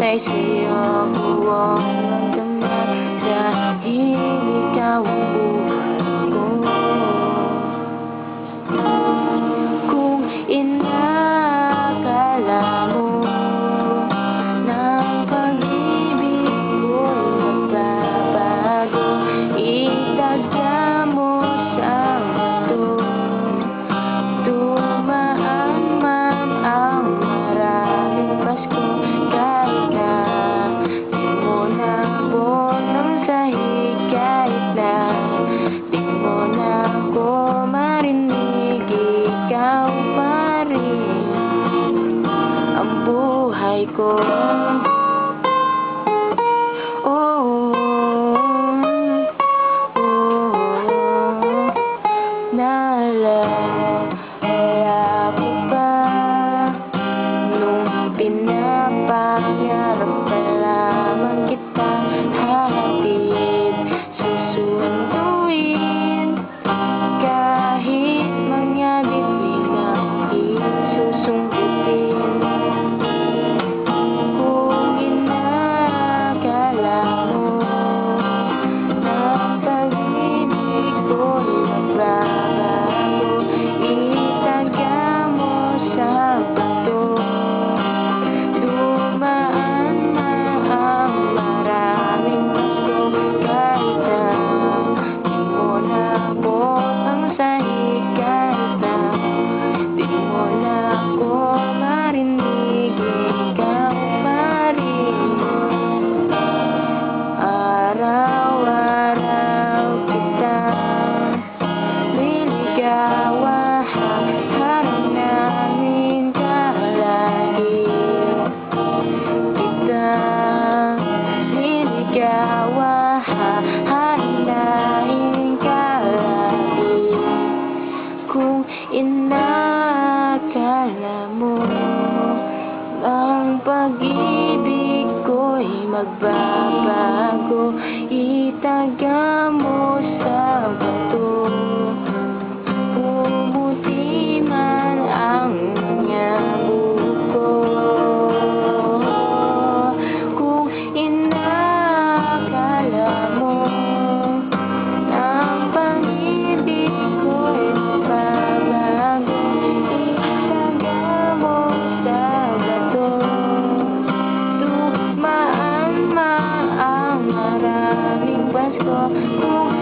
hintay sa'yo buong hanggang dahil ikaw ang buhay ko. Kung inakala mo ng pag-ibig ko'y magbabago, itagya mo sa mundo. Dumaan man ang maraming Pasko, kahit na di mo na ako ng sahig, kahit na di mo na ako marinig, ikaw pa rin ang buhay ko. Naalala ko ba nung pinapangarap na lamang kita hatid, susunduin kahit mga bibig aking susungkitin. Kung inakala mo na pag-ibig ko'y magbabago, itagya mo sa bato. Dumaan na ang maraming Pasko, kahit na di mo na abot ang sahig, kahit na di mo na ako marinig, ikaw pa rin. Araw-araw kita niligawan, harap namin kalahit. Kita niligawan, harap namin kalahit. Kung inakala mo ang pag-ibig ko'y magbabago, itagya mo sa bato. Pumuti man ang mga buko. Kung inakala mo ang pag-ibig ko'y magbabago, itagya mo sa bato. Dumaan man ang maraming Pasko, kung